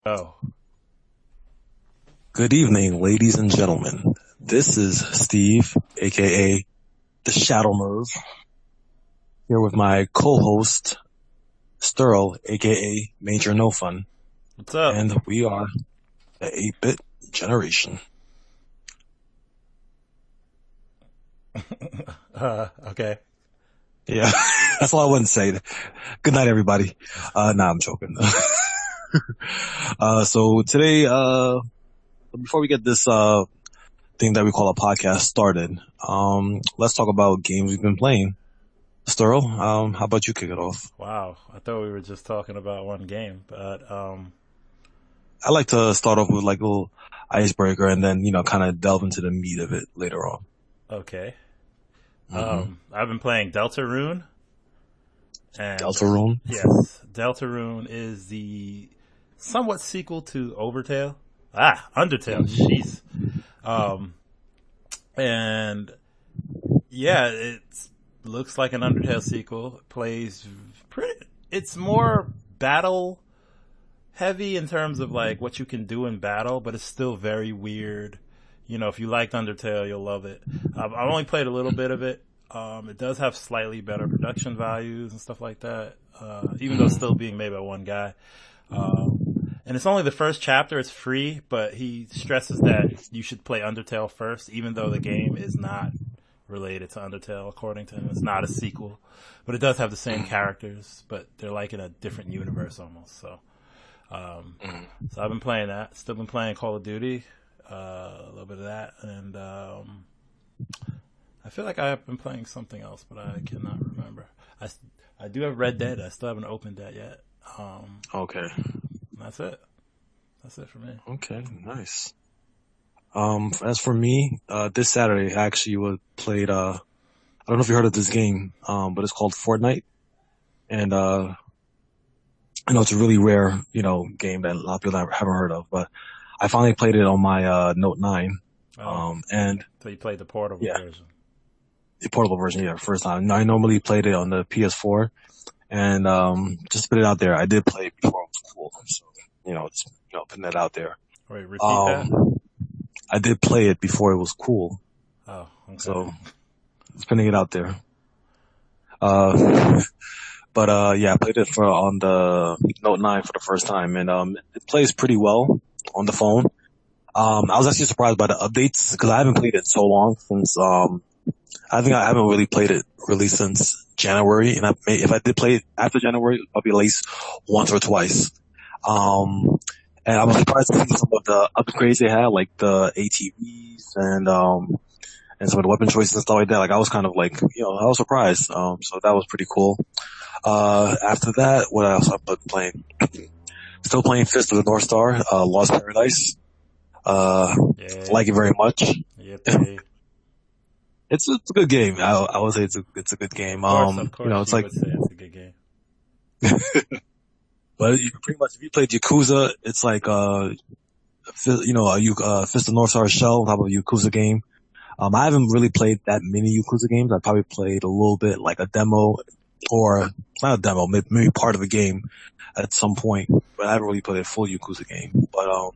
Oh, Good evening, ladies and gentlemen. This is Steve, aka the Shadow Nerve, here with my co-host Sterl, aka Major No Fun, what's up? and we are the 8-bit generation. Okay. Yeah, that's all I want to say. Good night, everybody. Nah, I'm joking. So today, before we get this thing that we call a podcast started, let's talk about games we've been playing. Sterl, how about you kick it off? Wow. I thought we were just talking about one game, but I like to start off with like a little icebreaker and then, kind of delve into the meat of it later on. okay. Hmm. I've been playing Deltarune, and Deltarune. yes, Deltarune is the somewhat sequel to Overtale. Undertale. Hmm. Jeez. Um, and yeah, it looks like an Undertale sequel. It plays pretty. It's more battle heavy in terms of like what you can do in battle, but it's still very weird. You know, if you liked Undertale, you'll love it. I've only played a little bit of it. It does have slightly better production values and stuff like that, even though it's still being made by one guy. Um, and it's only the first chapter. It's free, but he stresses that you should play Undertale first, even though the game is not related to Undertale, according to him. It's not a sequel, but it does have the same characters, but they're like in a different universe almost. Um, so I've been playing that. Still been playing Call of Duty, a little bit of that, and I feel like I have been playing something else, but I cannot remember. I, I do have Red Dead. I still haven't opened that yet. Okay. That's it. That's it for me. Okay. Nice. As for me, this Saturday I actually played, I don't know if you heard of this game, but it's called Fortnite. And, I know it's a really rare, game that a lot of people haven't heard of, but I finally played it on my, Note 9. Oh, And so you played the portable yeah, version. the portable version, yeah, first time. I normally played it on the PS4. And just put it out there. I did play it before it was cool. So, just putting that out there. Wait, repeat that? Um I did play it before it was cool. Oh, okay. So just putting it out there. Uh but yeah, I played it for on the Note 9 for the first time and it plays pretty well on the phone. I was actually surprised by the updates because I haven't played it so long since I think I haven't really played it really since January, and if I did play it after January, probably at least once or twice. Um, and I was surprised to see some of the upgrades they had, like the ATVs and some of the weapon choices and stuff like that. Like I was kind of like, I was surprised. So that was pretty cool. After that, what else I've been playing? Still playing Fist of the North Star, Lost Paradise. Yeah, Like it very much. yippee. It's a good game. I would say it's a good game. Of It's course, you like, would say it's a good game. but you pretty much if you played Yakuza, it's like Fist of North Star shell type of Yakuza game. I haven't really played that many Yakuza games. I probably played a little bit, like a demo or not a demo, maybe part of a game at some point, but I haven't really played a full Yakuza game. But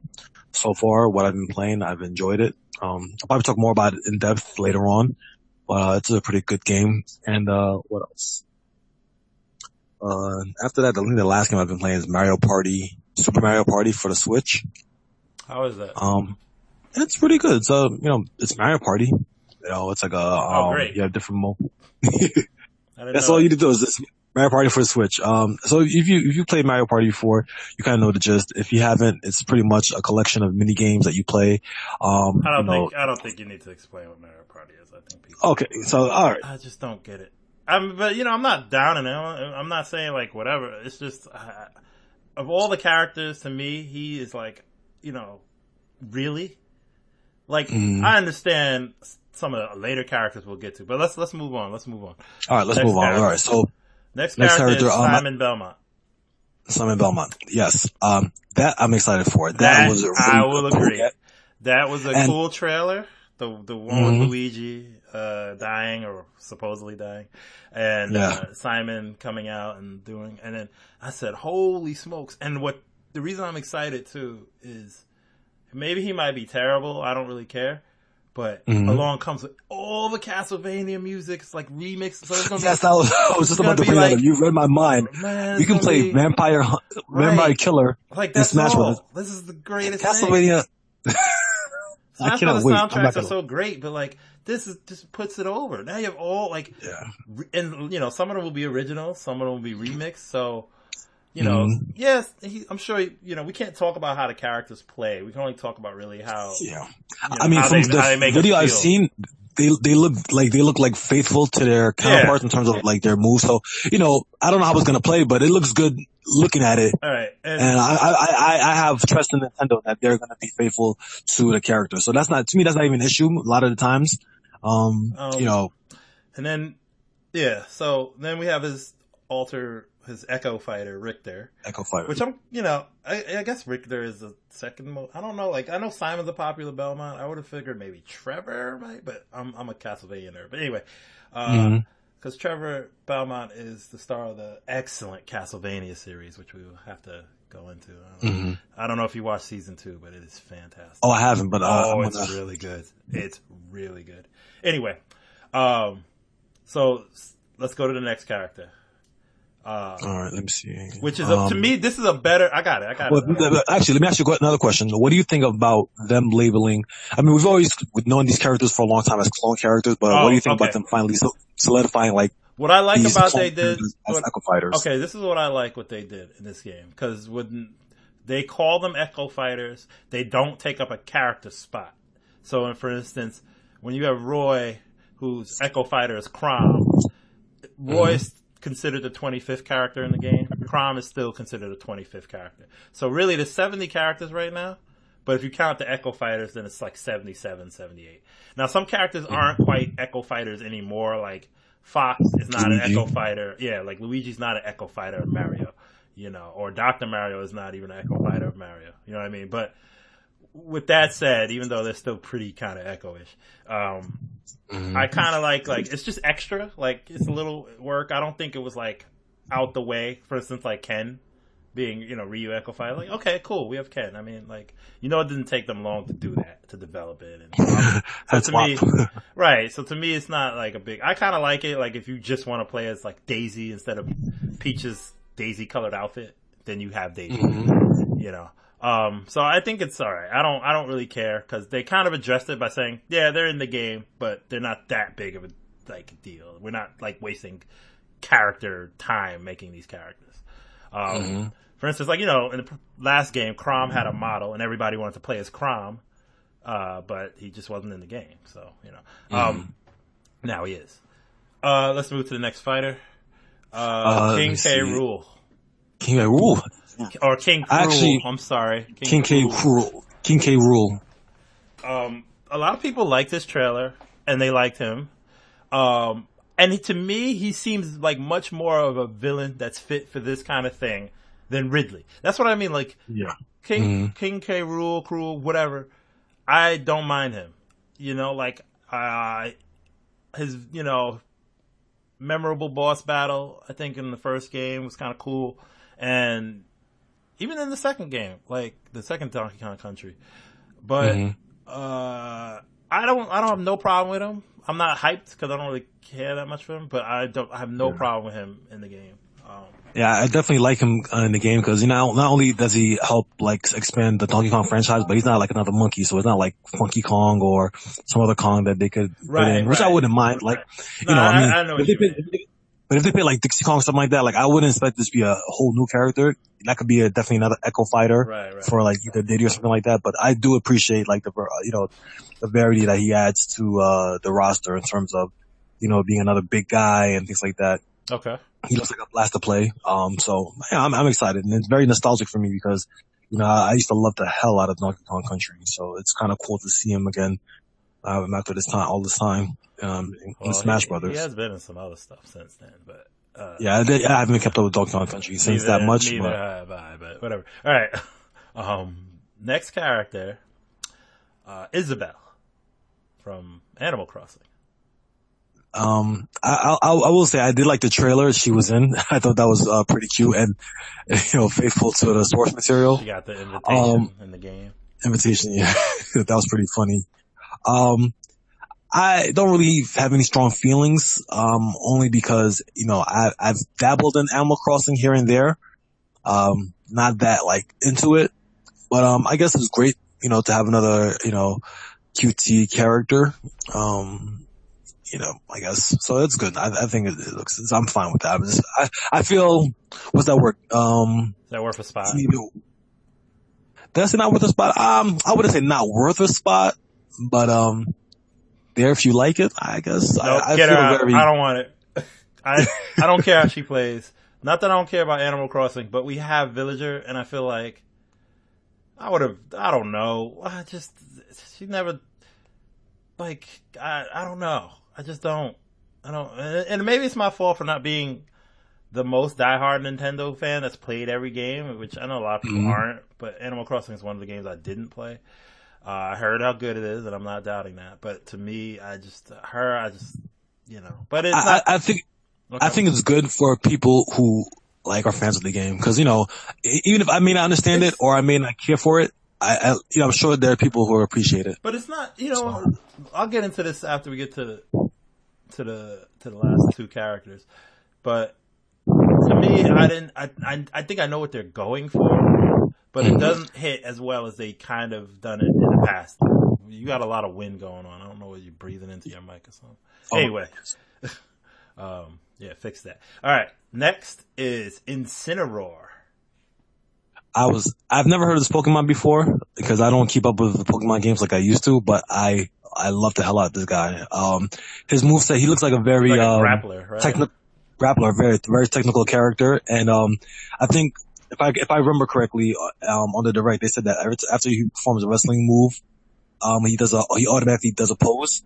so far, what I've been playing, I've enjoyed it. I'll probably talk more about it in depth later on, but it's a pretty good game. And what else? After that, I think the last game I've been playing is Mario Party, Super Mario Party for the Switch. How is that? Um, it's pretty good. So, it's Mario Party. It's like Oh, great. you have different I didn't That's know all you that. need to do is this Mario Party for the Switch. So if you played Mario Party before, you kind of know the gist. If you haven't, it's pretty much a collection of mini games that you play. Um, you know, I don't think you need to explain what Mario Party is. I think people. okay. So, all right. I just don't get it. But I'm not down in it. I'm not saying like whatever. It's just of all the characters to me, he is like, you know, really like Mm, I understand some of the later characters we'll get to, but let's move on. Let's move on. all right. Let's Next move on. All character. right. So Next next character character, is Simon Belmont. Simon Belmont. Yes. That I'm excited for. That That was a I really will cool agree. get. That was a And cool trailer. The one with mm, Luigi dying or supposedly dying, and yeah. Simon coming out and doing. And then I said, "Holy smokes!" And what the reason I'm excited too is maybe he might be terrible. I don't really care. But along comes with all the Castlevania music. It's like remixed. So it's gonna yes, I was just about to bring that up. You read my mind. Man, you can play Vampire Killer like that's Smash Brothers. This is the greatest Castlevania. Smash Brothers soundtracks are so great, but like this just puts it over. Now you have all like, and you know, some of them will be original, some of them will be remixed. So, you know, yes, I'm sure. You know, we can't talk about how the characters play. We can only talk about really how. Yeah, you know, I mean, from the video I've seen, they look like faithful to their counterparts in terms of like their moves. So, you know, I don't know how it's gonna play, but it looks good looking at it. All right, and I have trust in Nintendo that they're gonna be faithful to the character. So that's not, to me, that's not even an issue a lot of the times. You know, and then so then we have his Echo Fighter Richter. Echo Fighter, which I guess Richter is the second I don't know. Like I know Simon's a popular Belmont. I would have figured maybe Trevor, right? But I'm a Castlevania nerd. But anyway, because Trevor Belmont is the star of the excellent Castlevania series, which we will have to go into. I don't know if you watched season 2, but it is fantastic. Oh, I haven't, but it's really good. It's really good. Anyway, so let's go to the next character. All right, let me see. Which is to me, this is a better. I got it. Well, actually, let me ask you another question. What do you think about them labeling? I mean, we've always known these characters for a long time as clone characters, but what do you think about them finally solidifying like? What I like about they did as Echo Fighters. Okay, this is what I like what they did in this game, because when they call them Echo Fighters, they don't take up a character spot. So, for instance, when you have Roy, whose Echo Fighter is Crom, Roy's considered the 25th character in the game. Crom is still considered a 25th character. So really, there's 70 characters right now, but if you count the Echo Fighters, then it's like 77, 78. Now, some characters aren't quite Echo Fighters anymore, like Fox is not an Echo Fighter. Yeah, like Luigi's not an Echo Fighter of Mario, you know, or Dr. Mario is not even an Echo Fighter of Mario. You know what I mean? But with that said, even though they're still pretty kind of Echo-ish, I kind of like it's just extra. Like, it's a little work. I don't think it was like out the way. For instance, like Ken being, you know, Ryu Echo Fighter. Like, okay, cool, we have Ken. I mean, like, you know, it didn't take them long to do that, to develop it. And so to me, right. So to me, it's not like a big. I kind of like it. Like, if you just want to play as like Daisy instead of Peach's Daisy colored outfit, then you have Daisy. You know. So I think it's alright. I don't really care, because they kind of addressed it by saying, yeah, they're in the game, but they're not that big of a like deal. We're not like wasting character time making these characters. For instance, like, you know, in the last game, Crom had a model and everybody wanted to play as Crom, but he just wasn't in the game. So, you know, now he is. Let's move to the next fighter. King K. Rool. King K. Rool. Or King Rool. I'm sorry. King K. Rool. King K. Rool. A lot of people liked this trailer, and they liked him. And to me, he seems like much more of a villain that's fit for this kind of thing than Ridley. That's what I mean. Like, King K. Rool, Cruel, whatever. I don't mind him. You know, like, his, you know, memorable boss battle, I think, in the first game was kind of cool. And even in the second game, like the second Donkey Kong Country. But, I don't have no problem with him. I'm not hyped because I don't really care that much for him, but I have no problem with him in the game. Yeah, I definitely like him in the game because, you know, not only does he help like expand the Donkey Kong franchise, but he's not like another monkey, so it's not like Funky Kong or some other Kong that they could put in, which I wouldn't mind. Like, you know, I know but if they put like Dixie Kong, something like that, like I wouldn't expect this to be a whole new character. That could be definitely another Echo Fighter for like either Diddy or something like that. But I do appreciate like the, you know, the variety that he adds to the roster in terms of, you know, being another big guy and things like that. Okay. He looks like a blast to play. So yeah, I'm excited, and it's very nostalgic for me because, you know, I used to love the hell out of Donkey Kong Country. So it's kind of cool to see him again after all this time. In Smash Brothers. He has been in some other stuff since then, but yeah, I haven't kept up with Donkey Kong Country since that much. Neither have I, but whatever. All right, next character, Isabelle from Animal Crossing. I will say I did like the trailer she was in. I thought that was pretty cute and faithful to the source material. She got the Um, invitation in the game. invitation, yeah, that was pretty funny. Um, I don't really have any strong feelings, only because I've dabbled in Animal Crossing here and there. Not that like into it, but I guess it's great, to have another QT character. I guess. So it's good. I think it looks, I'm fine with that. I feel, what's that word? Is that worth a spot? That's not worth a spot. I wouldn't say not worth a spot, but, there if you like it, I guess. Nope, I get her feel out. very, I don't want it. I don't care how she plays. Not that I don't care about Animal Crossing, but we have Villager, and I feel like I don't know. She never, like, I don't know. I just don't. I don't. And maybe it's my fault for not being the most diehard Nintendo fan that's played every game, which I know a lot of people aren't, but Animal Crossing is one of the games I didn't play. I heard how good it is, and I'm not doubting that. But to me, but it's not. I think, okay. I think it's good for people who are fans of the game. Cause, even if I may not understand it or I may not care for it, I'm sure there are people who appreciate it. But it's not, I'll get into this after we get to the last two characters. But to me, I think I know what they're going for, but it doesn't hit as well as they kind of done it in the past. You got a lot of wind going on. I don't know what you're breathing into your mic or something. Anyway. Yeah, fix that. All right. Next is Incineroar. I've never heard of this Pokemon before because I don't keep up with the Pokemon games like I used to, but I love the hell out of this guy. His moveset, he looks like a very, grappler, right? Grappler, very, very technical character. And, I think if I remember correctly, on the direct, they said that after he performs a wrestling move, he automatically does a pose.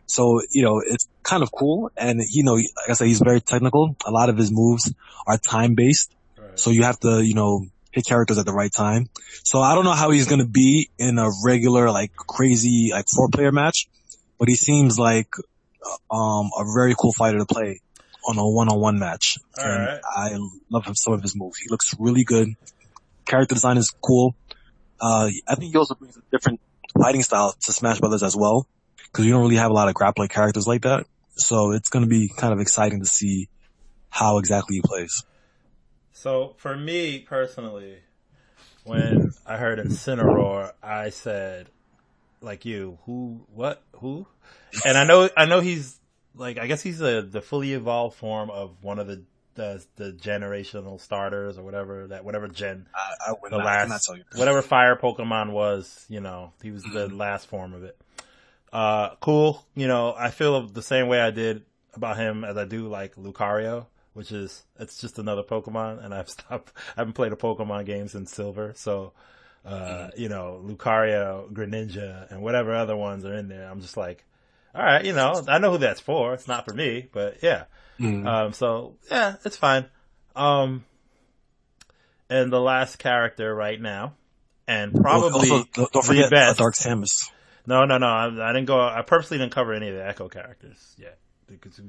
So, it's kind of cool. And, like I said, he's very technical. A lot of his moves are time-based. Right. So you have to, hit characters at the right time. So I don't know how he's going to be in a regular, crazy, 4-player match. But he seems like, a very cool fighter to play on a one-on-one match. All and right. I love some of his moves. He looks really good. Character design is cool. I think he also brings a different fighting style to Smash Brothers as well. Because we don't really have a lot of grappling characters like that. So it's going to be kind of exciting to see how exactly he plays. So for me personally, when I heard Incineroar, I said, like you, who? And I know he's I guess he's the fully evolved form of one of the generational starters or whatever gen. I cannot tell you. Whatever fire Pokemon was, he was the last form of it. Cool. I feel the same way I did about him as I do like Lucario, it's just another Pokemon, and I haven't played a Pokemon game since Silver, so, Lucario, Greninja, and whatever other ones are in there, I'm just like, alright, I know who that's for, it's not for me, but yeah. So, yeah, it's fine. And the last character right now, and probably also, don't forget the best. Dark Samus. No, I didn't go. I purposely didn't cover any of the Echo characters yet.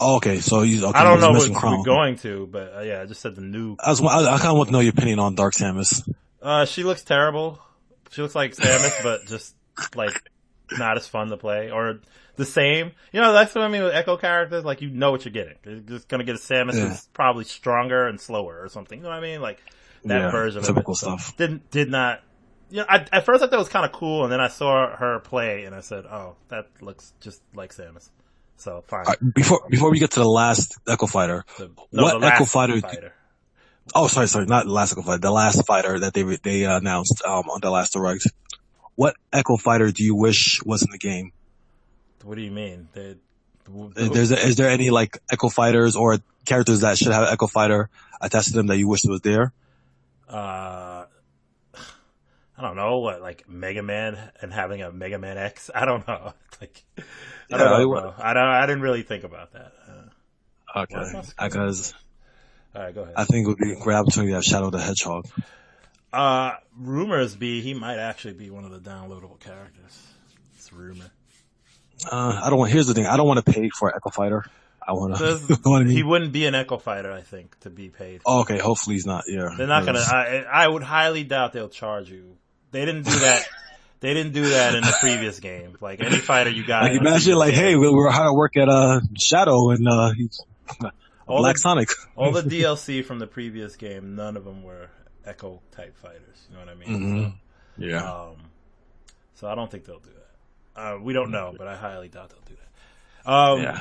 Okay, so I don't know what we're going to, but yeah, I just said the new. I kind of want to know your opinion on Dark Samus. She looks terrible. She looks like Samus, but just not as fun to play, or the same. That's what I mean with Echo characters. What you're getting. You're just gonna get a Samus that's probably stronger and slower or something. You know what I mean? That version of it. Typical stuff. Did not. At first I thought it was kind of cool, and then I saw her play, and I said, "Oh, that looks just like Samus." So fine. Before we get to the last Echo Fighter, what Echo Fighter? Sorry, not the last Echo Fighter. The last fighter that they announced on the last direct. What Echo Fighter do you wish was in the game? What do you mean? Is there any Echo Fighters or characters that should have Echo Fighter attached to them that you wish was there? I don't know, Mega Man and having a Mega Man X. I don't know. I don't know. I didn't really think about that. Okay, because all right, go ahead. I think it would be a great opportunity to have Shadow the Hedgehog. Rumors be he might actually be one of the downloadable characters. It's a rumor. Here's the thing. I don't want to pay for Echo Fighter. I want to. Because You know what I he mean? wouldn't be an Echo Fighter, I think, to be paid. Oh, okay, hopefully he's not. Yeah, They're not gonna. 'cause- I would highly doubt they'll charge you. They didn't do that. They didn't do that in the previous game. Like any fighter you got like in the imagine previous like, hey, game, we were hard at work at Shadow and he's a all Black the Sonic. all the DLC from the previous game, none of them were Echo type fighters. You know what I mean? Mm-hmm. Yeah. So I don't think they'll do that. We don't know, but I highly doubt they'll do that. Yeah.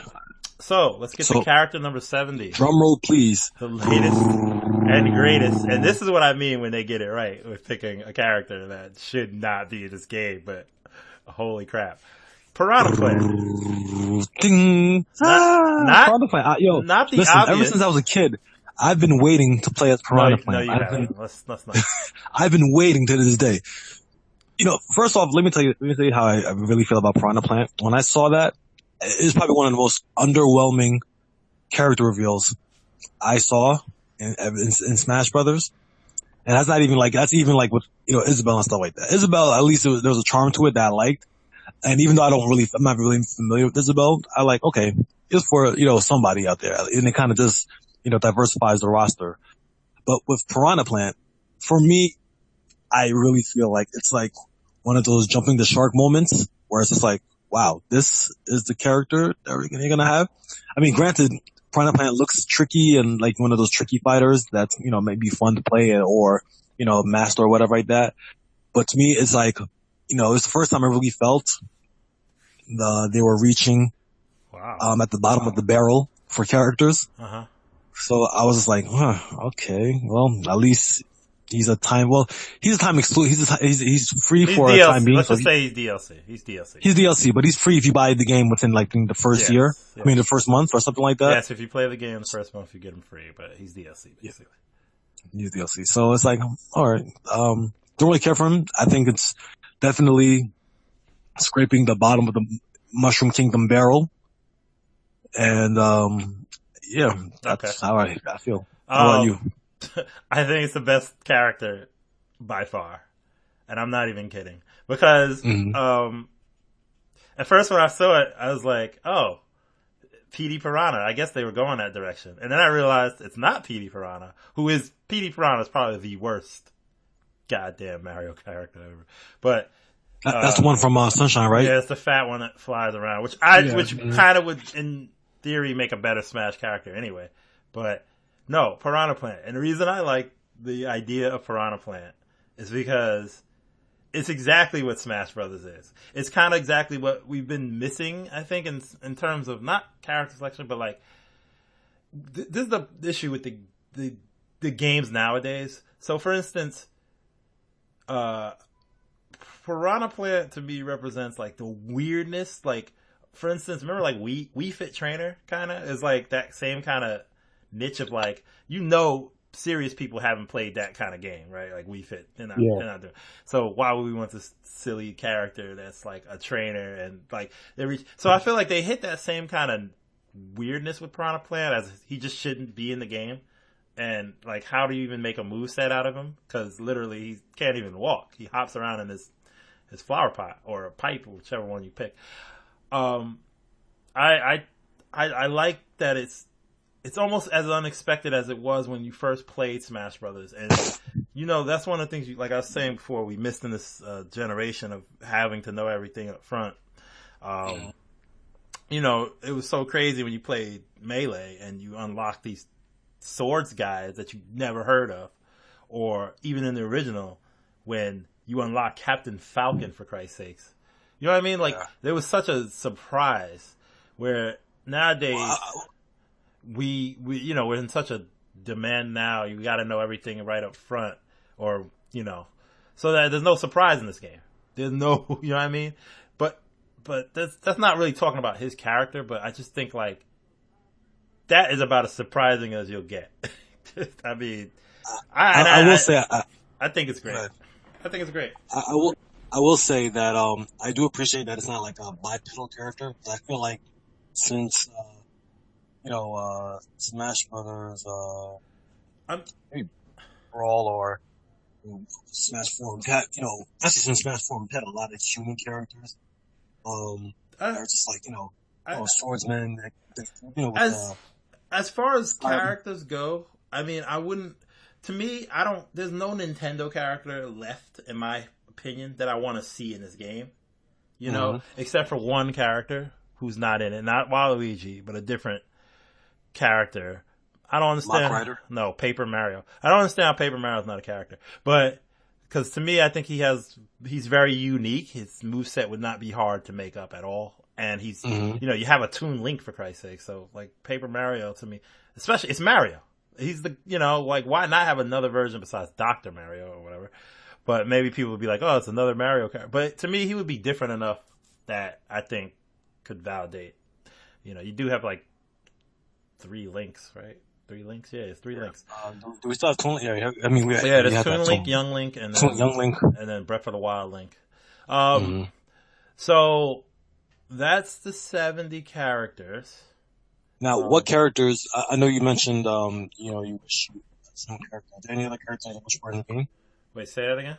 So let's get to character number 70. Drum roll, please. The latest and greatest. And this is what I mean when they get it right with picking a character that should not be in this game, but holy crap. Piranha Plant. Ding. Piranha Plant. Yo, not the listen, obvious. ever since I was a kid, I've been waiting to play as Piranha Plant. No, you haven't. Let's not. I've been waiting to this day. You know, first off, let me tell you how I really feel about Piranha Plant. When I saw that, it was probably one of the most underwhelming character reveals I saw in Smash Brothers. And that's even like with, Isabelle and stuff like that. Isabelle, at least there was a charm to it that I liked. And even though I'm not really familiar with Isabelle, I like, okay, just for, somebody out there. And it kind of just, diversifies the roster. But with Piranha Plant, for me, I really feel like it's like one of those jumping the shark moments where it's just like, wow, this is the character that you're going to have. I mean, granted, Piranha Plant looks tricky and like one of those tricky fighters that's, may be fun to play or, master or whatever like that. But to me, it's like, it's the first time I really felt they were reaching, at the bottom of the barrel for characters. Uh-huh. So I was just like, okay, well, at least he's a time exclusive. He's free for DLC. a time being. Let's just say he's DLC. He's DLC. He's DLC, but he's free if you buy the game within like the first year. Yes. I mean, the first month or something like that. Yes, if you play the game the first month, you get him free, but he's DLC basically. Yeah. He's DLC. So it's like, all right, don't really care for him. I think it's definitely scraping the bottom of the Mushroom Kingdom barrel. And, yeah, that's how I feel. How about you? I think it's the best character by far. And I'm not even kidding. Because, at first when I saw it, I was like, oh, PD Piranha. I guess they were going that direction. And then I realized it's not PD Piranha, PD Piranha is probably the worst goddamn Mario character ever. But, that's the one from Sunshine, right? Yeah, it's the fat one that flies around, which kind of would, in theory, make a better Smash character anyway. But no, Piranha Plant. And the reason I like the idea of Piranha Plant is because it's exactly what Smash Brothers is. It's kind of exactly what we've been missing, I think, in terms of not character selection, but like this is the issue with the games nowadays. So, for instance, Piranha Plant to me represents like the weirdness. Like, for instance, remember like Wii Fit Trainer kind of is like that same kind of niche of like, serious people haven't played that kind of game, right? Like Wii Fit. They're not doing. So why would we want this silly character that's like a trainer and like so I feel like they hit that same kind of weirdness with Piranha Plant as he just shouldn't be in the game. And like, how do you even make a moveset out of him? Because literally he can't even walk. He hops around in his flower pot or a pipe, or whichever one you pick. I like that it's almost as unexpected as it was when you first played Smash Brothers, and that's one of the things like I was saying before, we missed in this generation of having to know everything up front. It was so crazy when you played Melee and you unlocked these swords guys that you never heard of, or even in the original when you unlock Captain Falcon, for Christ's sakes. You know what I mean? Like, there was such a surprise where nowadays we're in such a demand now. You got to know everything right up front, or, so that there's no surprise in this game. There's no, you know what I mean? But that's not really talking about his character, but I just think like that is about as surprising as you'll get. I mean, I will say, I think it's great. I think it's great. I will say that I do appreciate that it's not like a bipedal character. But I feel like since Smash Brothers, maybe Brawl or Smash 4, we've had actually since Smash 4 we've had a lot of human characters. They're just like swordsman. With As far as characters go, I mean, I wouldn't. To me, I don't. There's no Nintendo character left, in my opinion, that I want to see in this game. You know, except for one character who's not in it, not Waluigi, but a different character. I don't understand. Mock Rider? No, Paper Mario. I don't understand how Paper Mario's not a character, but because to me, I think he's very unique. His moveset would not be hard to make up at all. And he's, you have a Toon Link for Christ's sake. So, like, Paper Mario to me, especially, it's Mario. He's why not have another version besides Dr. Mario or whatever? But maybe people would be like, oh, it's another Mario character. But to me, he would be different enough that I think could validate. You do have, like, 3 links, right? 3 links? Yeah, it's 3 links. Do we still have Toon Link? Yeah, I mean, there's Toon Link, Young Link, and then Young Link. And then Breath of the Wild Link. So that's the 70 characters. Now, what characters? I know you mentioned, you wish you had some characters. Are there any other characters you wish were in the game? Wait, say that again?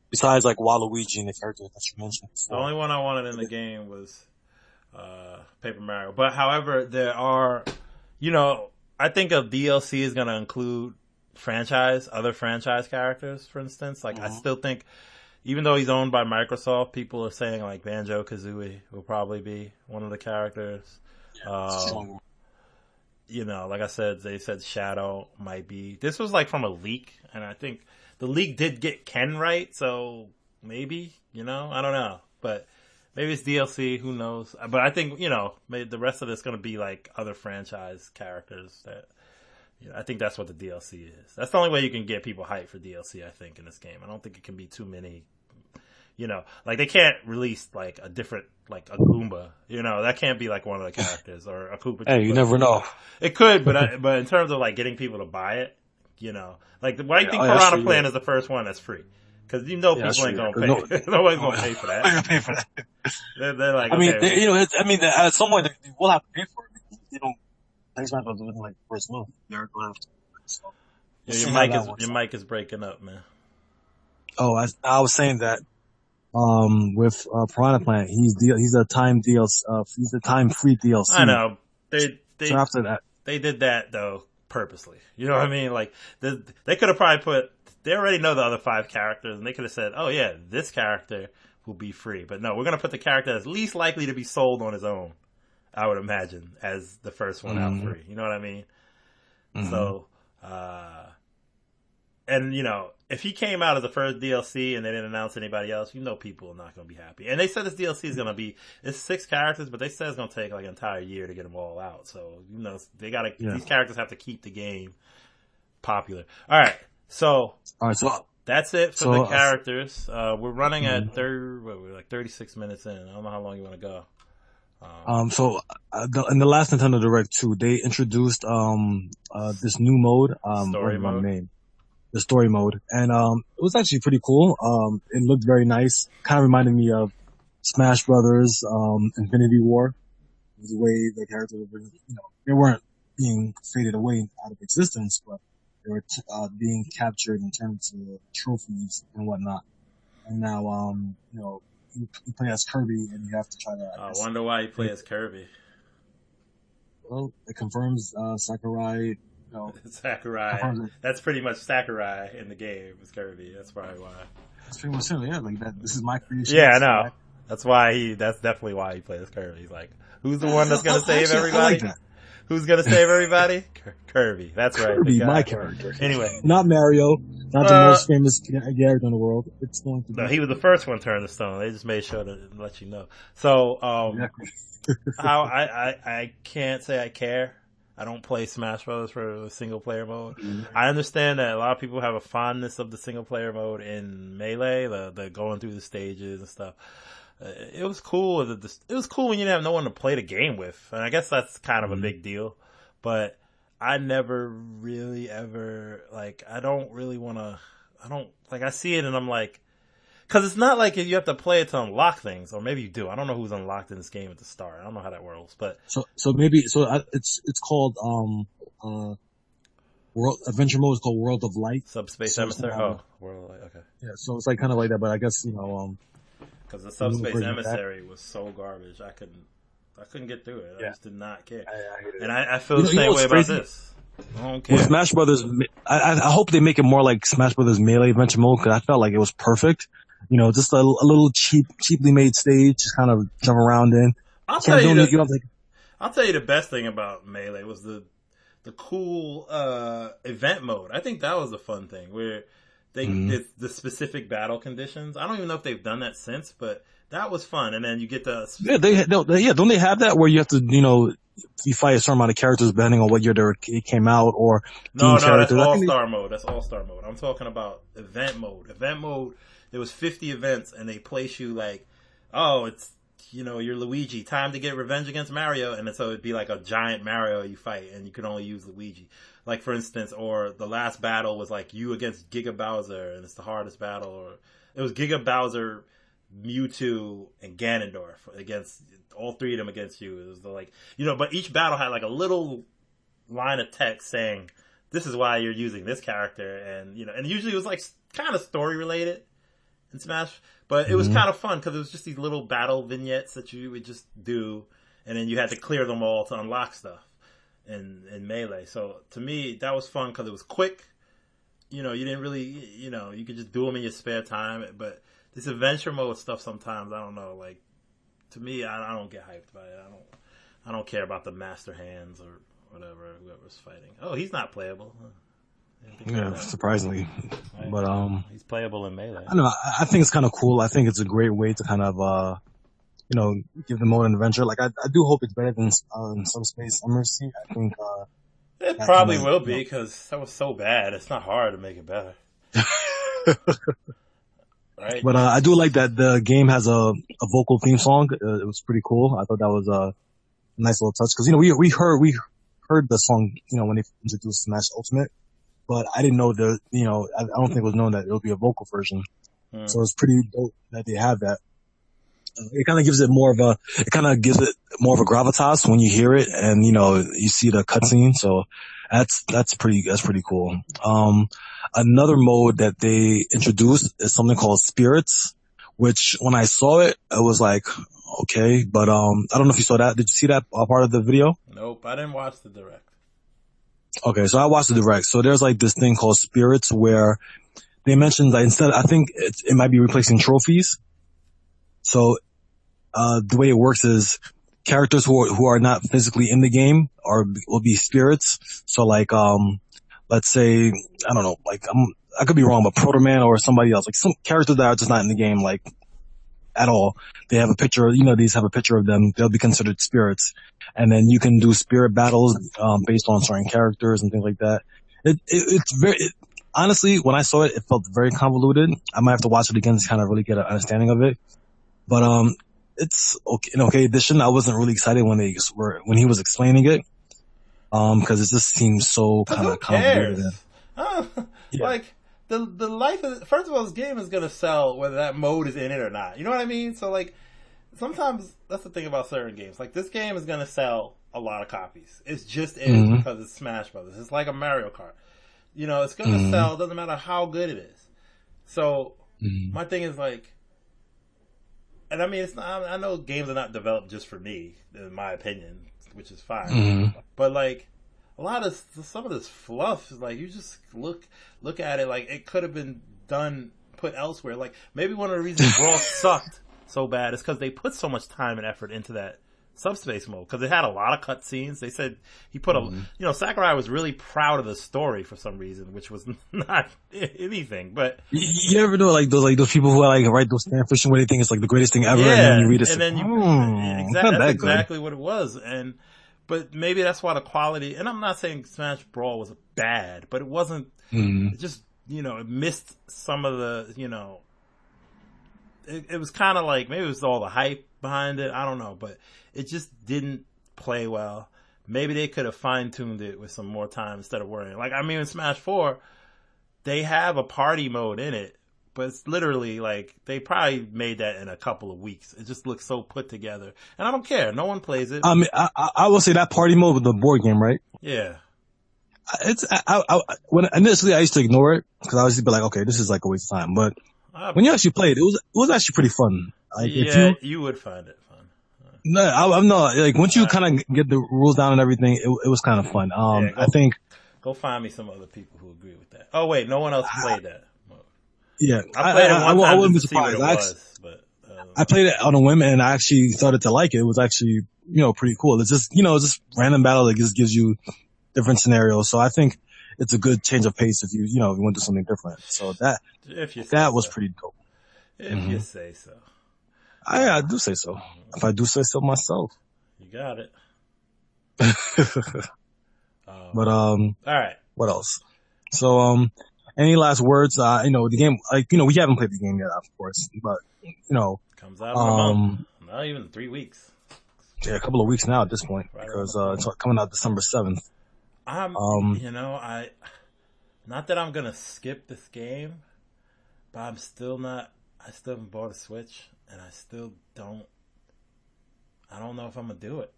Besides, like, Waluigi and the characters that you mentioned before. The only one I wanted in the game was Paper Mario. But, however, there are, I think a DLC is going to include other franchise characters, for instance. Like, I still think, even though he's owned by Microsoft, people are saying, like, Banjo-Kazooie will probably be one of the characters. Like I said, they said Shadow might be. This was like from a leak, and I think the leak did get Ken right, so maybe, I don't know. But maybe it's DLC, who knows. But I think, maybe the rest of it's going to be like other franchise characters that, I think that's what the DLC is. That's the only way you can get people hyped for DLC, I think, in this game. I don't think it can be too many. Like they can't release like a different, like a Goomba, that can't be like one of the characters or a Koopa. Hey, you never know. It could, but in terms of like getting people to buy it, like why do you think Piranha Plant is the first one that's free? Because people ain't gonna pay. Nobody's gonna pay for that. They're gonna pay for that. They're like, I mean, at some point they will have to pay for it because they don't. Things might go within like the first month. They're going to. So, your mic is breaking up, man. Oh, I was saying that. With Piranha Plant, he's a time DLC. He's a time free DLC. I know so after that, they did that though purposely. You know what I mean? Like they could have probably put. They already know the other 5 characters, and they could have said, "Oh yeah, this character will be free." But no, we're gonna put the character that's least likely to be sold on his own. I would imagine as the first one out free. You know what I mean? So, and if he came out as the first DLC and they didn't announce anybody else, people are not going to be happy. And they said this DLC is going to be, it's 6 characters, but they said it's going to take like an entire year to get them all out. So, they got to, these characters have to keep the game popular. All right. So that's it for the characters. We're running at 36 minutes in. I don't know how long you want to go. In the last Nintendo Direct 2, they introduced, this new mode, story mode. The story mode, and it was actually pretty cool. It looked very nice. Kind of reminded me of Smash Brothers, Infinity War. The way the characters were, they weren't being faded away out of existence, but they were being captured and turned into trophies and whatnot. And now, you play as Kirby, and you have to try to. I wonder why you play as Kirby. Well, it confirms Sakurai. Sakurai. That's pretty much Sakurai in the game. It's Kirby. That's probably why. That's pretty much it. Yeah, like that. This is my creation. Yeah, I know. That's why that's definitely why he plays Kirby. He's like, who's the one that's gonna save everybody? I like that. Who's gonna save everybody? Kirby. That's right. Kirby, my character. Anyway, not Mario, not the most famous character in the world. It's going to be. No, he was the first one turned to stone. They just made sure to let you know. So, exactly. how I can't say I care. I don't play Smash Bros. For the single player mode. I understand that a lot of people have a fondness of the single player mode in Melee, the going through the stages and stuff. It was cool. It was cool when you didn't have no one to play the game with, and I guess that's kind of a big deal. But I never really ever I don't really want to. I don't I see it and I'm like. Because it's not like you have to play it to unlock things, or maybe you do. I don't know who's unlocked in this game at the start. I don't know how that works, but so it's called World Adventure Mode is called World of Light. Subspace Emissary. World of Light. Okay. Yeah, so it's kind of like that, but I guess because the Subspace Emissary was so garbage, I couldn't. I couldn't get through it. I Yeah. just did not care. I hate it. And I feel the You know same what's way about crazy? this. I don't care. With Smash Brothers, I hope they make it more like Smash Brothers Melee Adventure Mode because I felt like it was perfect. You know, just a little cheaply made stage, just kind of jump around in. I'll You tell can't do you it. You the don't like. I'll tell you the best thing about Melee was the cool event mode. I think that was a fun thing where they did the specific battle conditions. I don't even know if they've done that since, but that was fun. And then you get the Don't they have that where you have to, you know, you fight a certain amount of characters depending on what year it came out or no, that's characters. all star mode. That's all star mode. I'm talking about event mode. Event mode. There was 50 events, and they place you like, oh, it's you're Luigi. Time to get revenge against Mario, and so it'd be like a giant Mario you fight, and you could only use Luigi. Like for instance, or the last battle was like you against Giga Bowser, and it's the hardest battle. Or it was Giga Bowser, Mewtwo, and Ganondorf against all three of them against you. It was like but each battle had like a little line of text saying this is why you're using this character, and and usually it was like kind of story related in Smash, but it was kind of fun because it was just these little battle vignettes that you would just do, and then you had to clear them all to unlock stuff in Melee. So to me, that was fun because it was quick. You didn't really, you could just do them in your spare time. But this adventure mode stuff sometimes, I don't know. Like to me, I don't get hyped by it. I don't care about the master hands or whatever whoever's fighting. Oh, he's not playable. Yeah, surprisingly, Right. but He's playable in Melee. I don't know. I think it's kind of cool. I think it's a great way to kind of give the mode an adventure. Like I do hope it's better than Subspace Emergency. I think It probably will be because that was so bad. It's not hard to make it better. Right? But I do like that the game has a vocal theme song. It was pretty cool. I thought that was a nice little touch because we heard the song when they introduced Smash Ultimate, but I didn't know I don't think it was known that it would be a vocal version. So it's pretty dope that they have that. It kind of gives it more of a gravitas when you hear it and you see the cutscene. So that's pretty cool. Another mode that they introduced is something called Spirits, which when I saw it, I was like, okay, but I don't know if you saw that. Did you see that part of the video? Nope, I didn't watch the direct. Okay, so I watched the direct. So there's like this thing called Spirits where they mentioned that instead, I think it might be replacing trophies. So the way it works is characters who are not physically in the game will be spirits. So like let's say I don't know, like I could be wrong, but Proto Man or somebody else, like some characters that are just not in the game, like at all. They have a picture, these have a picture of them. They'll be considered spirits, and then you can do spirit battles based on certain characters and things like that. Honestly, when I saw it, it felt very convoluted. I might have to watch it again to kind of really get an understanding of it. But it's okay, an okay addition. I wasn't really excited when he was explaining it, because it just seems so kind of convoluted. Like the life of first of all, this game is gonna sell whether that mode is in it or not. You know what I mean? So like sometimes that's the thing about certain games. Like this game is gonna sell a lot of copies. It's just because it's Smash Brothers. It's like a Mario Kart. It's gonna sell. Doesn't matter how good it is. So my thing is like. And I mean, it's not. I know games are not developed just for me, in my opinion, which is fine. But like, some of this fluff is like you just look at it like it could have been put elsewhere. Like maybe one of the reasons Brawl sucked so bad is because they put so much time and effort into that subspace mode because it had a lot of cutscenes. They said he put Sakurai was really proud of the story for some reason, which was not anything. But you ever know like those people who like write those fan fiction where they think it's like the greatest thing ever, and then you read it, and then that's exactly what it was. But maybe that's why the quality. And I'm not saying Smash Brawl was bad, but it wasn't. It just it missed some of the It was kind of like maybe it was all the hype behind it. I don't know, but it just didn't play well. Maybe they could have fine-tuned it with some more time instead of worrying. Like, I mean, in Smash 4, they have a party mode in it, but it's literally like they probably made that in a couple of weeks. It just looks so put together, and I don't care. No one plays it. I mean, I will say that party mode with the board game, right? Yeah. When initially I used to ignore it because I used to be like, okay, this is like a waste of time, but when you actually played, it was actually pretty fun. Like, yeah, you would find it fun. No, I'm not like once you kind of get the rules down and everything, it was kind of fun. Yeah, I think go find me some other people who agree with that. Oh wait, no one else played that. yeah, I played it one I time wouldn't just be to see what surprised. it was, but I played it on a whim and I actually started to like it. It was actually pretty cool. It's just just random battle that just gives you different scenarios. So I think it's a good change of pace if you if you want to do something different. So if you say that was so, pretty dope. if you say so, I do say so. If I do say so myself. you got it. But All right. what else? So any last words? The game we haven't played the game yet, of course, but Comes out in a month, not even 3 weeks. Yeah, a couple of weeks now at this point Right because it's coming out December 7th. I not that I'm gonna skip this game, but I'm still not. I still haven't bought a Switch, and I don't know if I'm gonna do it.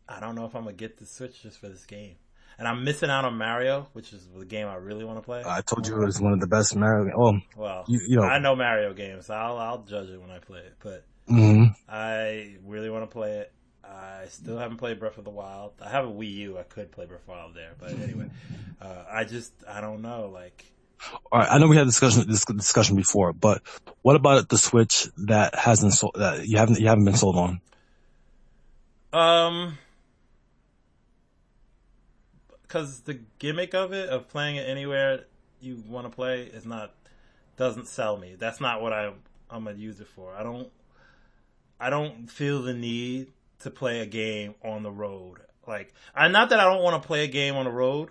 I don't know if I'm gonna get the Switch just for this game. And I'm missing out on Mario, which is the game I really want to play. I told you it was one of the best Mario. Well, I know Mario games. So I'll judge it when I play it, but I really want to play it. I still haven't played Breath of the Wild. I have a Wii U. I could play Breath of the Wild there, but anyway, I don't know. Like, all right, I know we had this discussion before, but what about the Switch that hasn't sold, that you haven't been sold on? Because the gimmick of it, of playing it anywhere you want to play, doesn't sell me. That's not what I'm gonna use it for. I don't feel the need to play a game on the road. Like, not that I don't want to play a game on the road,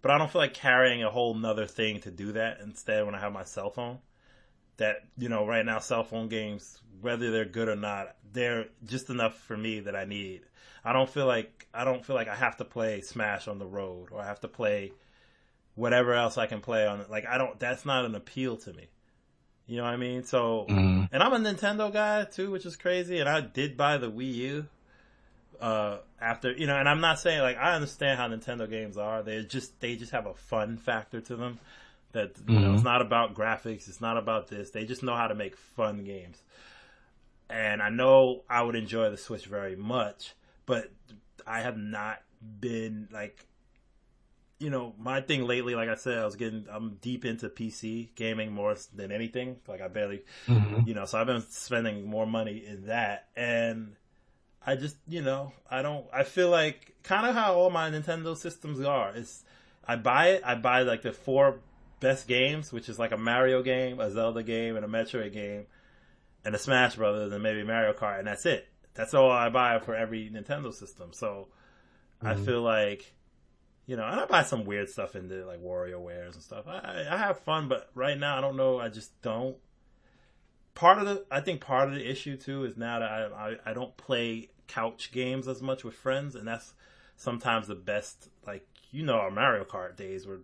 but I don't feel like carrying a whole nother thing to do that. Instead, when I have my cell phone, that right now cell phone games, whether they're good or not, they're just enough for me that I need. I don't feel like I have to play Smash on the road, or I have to play whatever else I can play on it. Like, that's not an appeal to me. You know what I mean? So, and I'm a Nintendo guy too, which is crazy. And I did buy the Wii U after, and I'm not saying, like, I understand how Nintendo games are. They just have a fun factor to them. That it's not about graphics, it's not about this. They just know how to make fun games. And I know I would enjoy the Switch very much, but I have not been like, my thing lately, like I said, I'm deep into PC gaming more than anything. Like, I barely, so I've been spending more money in that. And I just, I feel like kind of how all my Nintendo systems are. I buy like the 4 best games, which is like a Mario game, a Zelda game, and a Metroid game, and a Smash Brothers, and maybe Mario Kart, and that's it. That's all I buy for every Nintendo system. So I feel like, and I buy some weird stuff in there, like WarioWares and stuff. I have fun, but right now I don't know. I just don't. I think part of the issue too is now that I don't play couch games as much with friends, and that's sometimes the best. Like, our Mario Kart days were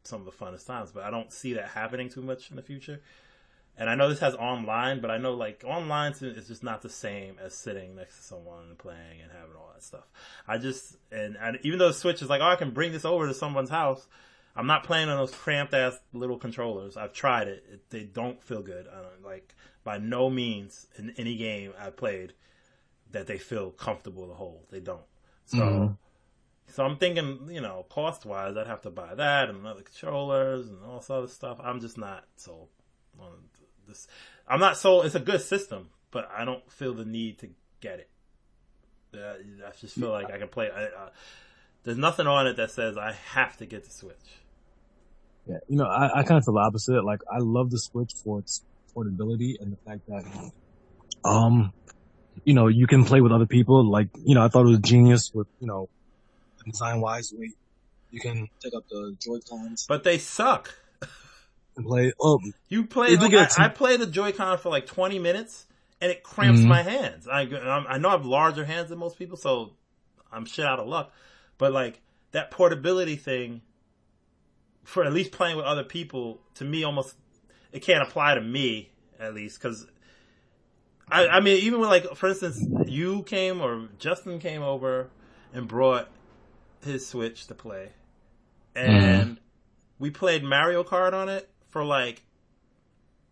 some of the funnest times, but I don't see that happening too much in the future. And I know this has online, but I know, like, online is just not the same as sitting next to someone and playing and having all that stuff. And even though the Switch is like, I can bring this over to someone's house, I'm not playing on those cramped ass little controllers. I've tried it. They don't feel good. Like, by no means in any game I've played that they feel comfortable to hold. They don't. So, so I'm thinking, cost wise, I'd have to buy that and other controllers and all this other stuff. I'm just not sold on this. I'm not sold. It's a good system, but I don't feel the need to get it. I just feel like I can play. There's nothing on it that says I have to get the Switch. Yeah, I kind of feel the opposite. Like, I love the Switch for its portability and the fact that, you can play with other people. Like, I thought it was genius with, design wise. You can take up the Joy-Cons, but they suck. And play. You play. I play the Joy-Con for like 20 minutes, and it cramps my hands. I know I have larger hands than most people, so I'm shit out of luck. But like, that portability thing, for at least playing with other people, to me, almost it can't apply to me, at least, because I mean, even when, like, for instance, you came or Justin came over and brought his Switch to play, and we played Mario Kart on it for like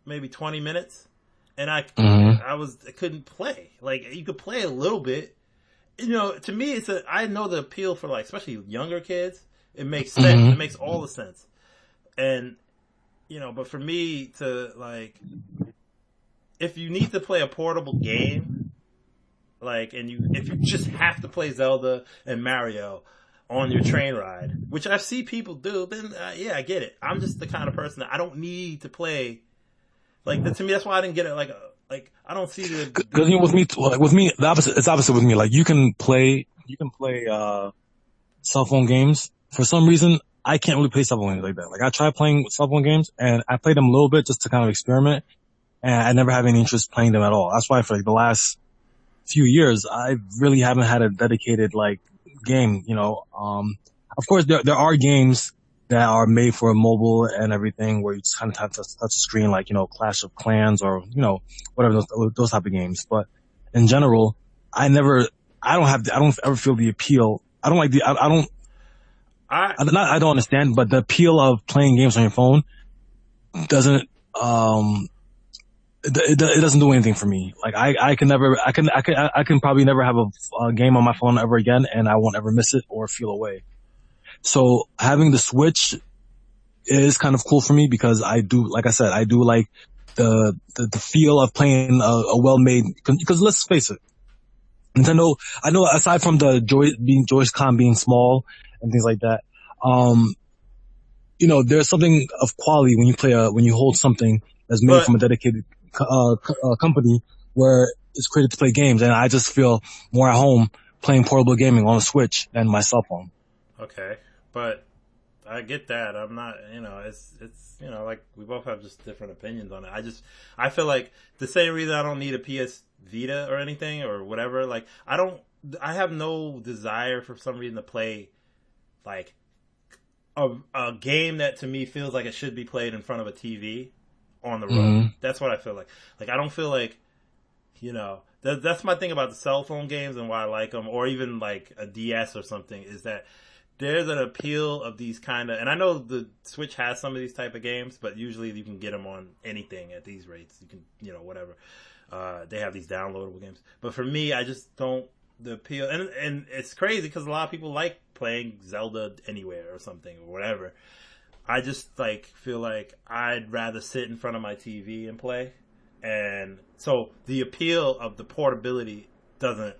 maybe 20 minutes, and I couldn't play. Like, you could play a little bit, to me, I know the appeal for like, especially younger kids. It makes sense. Mm-hmm. It makes all the sense. And, but for me to like, if you need to play a portable game, like, if you just have to play Zelda and Mario on your train ride, which I see people do, then yeah, I get it. I'm just the kind of person that I don't need to play. Like, to me, that's why I didn't get it. Like I don't see the. Because with me, it's opposite with me. Like you can play cell phone games. For some reason, I can't really play cell phone games like that. Like I tried playing cell phone games, and I played them a little bit just to kind of experiment, and I never have any interest playing them at all. That's why for like the last few years, I really haven't had a dedicated like game. Of course, there are games that are made for mobile and everything where you just kind of have to touch the screen, like Clash of Clans or whatever those type of games. But in general, I don't ever feel the appeal. I don't like the I don't. I don't understand, but the appeal of playing games on your phone doesn't it doesn't do anything for me. Like I can probably never have a game on my phone ever again, and I won't ever miss it or feel away. So having the Switch is kind of cool for me because I do like the feel of playing a well-made, because let's face it, Nintendo, I know aside from the Joy-Con being small and things like that, there's something of quality when you hold something that's made from a dedicated company where it's created to play games, and I just feel more at home playing portable gaming on a Switch than my cell phone. Okay, but I get that. I'm not, it's like we both have just different opinions on it. I feel like the same reason I don't need a PS Vita or anything or whatever. Like I have no desire for some reason to play like a game that to me feels like it should be played in front of a TV on the road. Mm-hmm. That's what I feel like. Like I don't feel like, that's my thing about the cell phone games and why I like them, or even like a DS or something, is that there's an appeal of these kind of, and I know the Switch has some of these type of games, but usually you can get them on anything at these rates. You can, whatever. They have these downloadable games. But for me, I just don't, the appeal, and it's crazy because a lot of people like playing Zelda anywhere or something or whatever. I just like feel like I'd rather sit in front of my TV and play. And so the appeal of the portability doesn't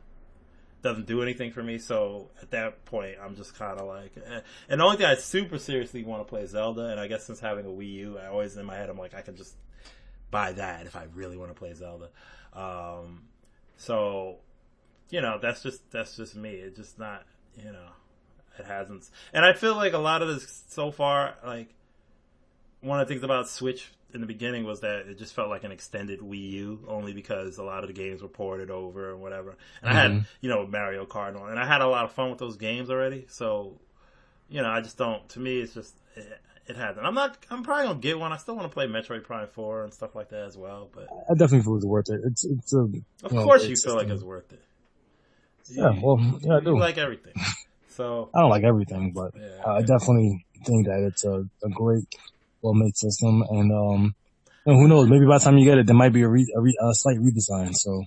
do anything for me. So at that point, I'm just kind of like, eh. And the only thing I super seriously want to play is Zelda. And I guess since having a Wii U, I always in my head, I'm like, I can just buy that if I really want to play Zelda. So, that's just me. It's just not, it hasn't. And I feel like a lot of this so far, like one of the things about Switch in the beginning was that it just felt like an extended Wii U, only because a lot of the games were ported over and whatever. And I had, Mario Kart and I had a lot of fun with those games already. So, I just don't, to me, it's just, it hasn't. I'm probably going to get one. I still want to play Metroid Prime 4 and stuff like that as well. But I definitely feel it's worth it. Of course you feel like it's worth it. Yeah, I do. You like everything. So I don't like everything, but yeah, I definitely think that it's a great, well-made system, and who knows? Maybe by the time you get it, there might be a slight redesign. So,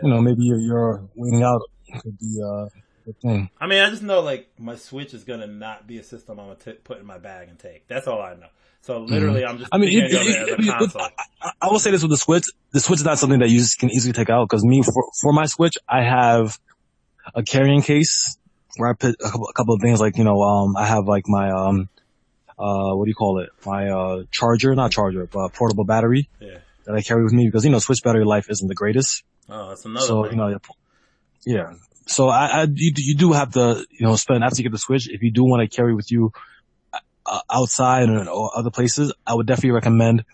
maybe your waiting out could be a good thing. I mean, I just know like my Switch is gonna not be a system I'm gonna put in my bag and take. That's all I know. So literally, I'm just. I mean, as a console. I will say this with the Switch: the Switch is not something that you can easily take out. Because for my Switch, I have a carrying case where I put a couple of things like, I have like my, what do you call it? My, but portable battery that I carry with me because, Switch battery life isn't the greatest. Oh, that's another thing. Yeah. So you do have to, spend after you get the Switch, if you do want to carry with you outside or other places, I would definitely recommend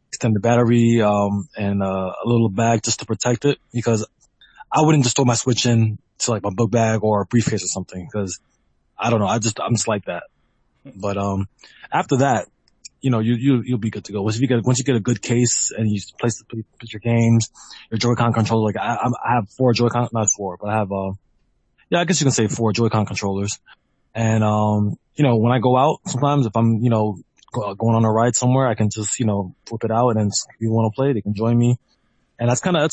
extended battery, and a little bag just to protect it, because I wouldn't just throw my Switch in to like my book bag or a briefcase or something, because I don't know, I'm just like that. But after that, you'll be good to go. Once you get a good case and you put your games, your Joy-Con controller. Like I have 4 Joy-Con, not 4, but I have I guess you can say 4 Joy-Con controllers. And when I go out, sometimes if I'm going on a ride somewhere, I can just flip it out, and if people want to play, they can join me. And that's kind of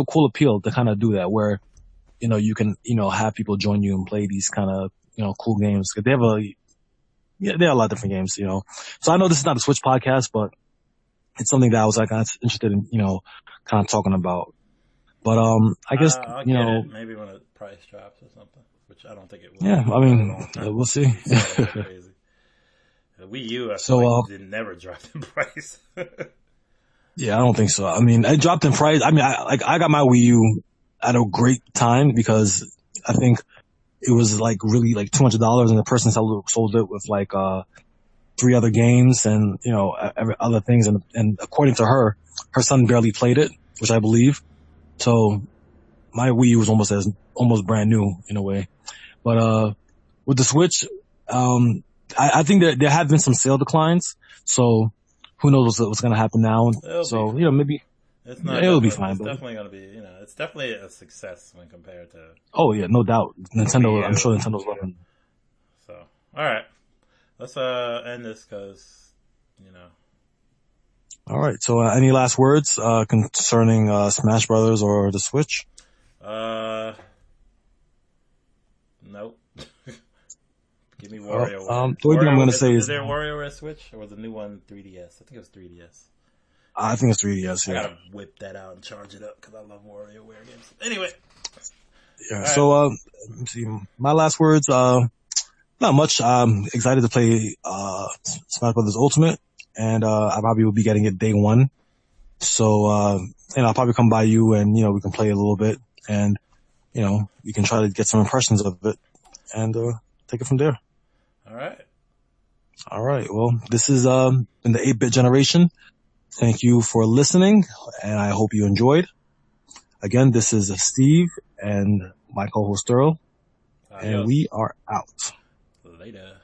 a cool appeal to kind of do that, where you can, have people join you and play these kind of, cool games. They have they have a lot of different games, So I know this is not a Switch podcast, but it's something that I was like interested in, kind of talking about. But I guess I'll get it maybe when the price drops or something, which I don't think it will. Yeah, I mean, we'll see. Crazy. The Wii U, I feel like it never dropped in price. Yeah, I don't think so. I mean, it dropped in price. I mean, I got my Wii U at a great time because I think it was like really like $200, and the person sold it with like 3 other games and other things, and according to her son barely played it, which I believe. So my Wii U was almost brand new in a way. But with the Switch, I think that there have been some sale declines, so who knows what's going to happen now. So maybe it'll be fine. It's definitely going to be, it's definitely a success when compared to. Oh yeah, no doubt. Nintendo, I'm sure Nintendo's loving. So all right, let's end this because All right. So any last words concerning Smash Brothers or the Switch? Nope. Give me WarioWare. The only thing I'm going to say is there WarioWare Switch or was the new one 3DS? I think it was 3DS. I think it's 3DS. Yeah. I gotta whip that out and charge it up because I love WarioWare games. Anyway. Yeah. Right. So let me see. My last words. Not much. I'm excited to play Smash Brothers Ultimate, and I probably will be getting it day one. So I'll probably come by you and we can play a little bit, and we can try to get some impressions of it, and take it from there. All right. Well, this is in the 8-bit generation. Thank you for listening, and I hope you enjoyed. Again, this is Steve and my co-host Sterl, and we are out. Later.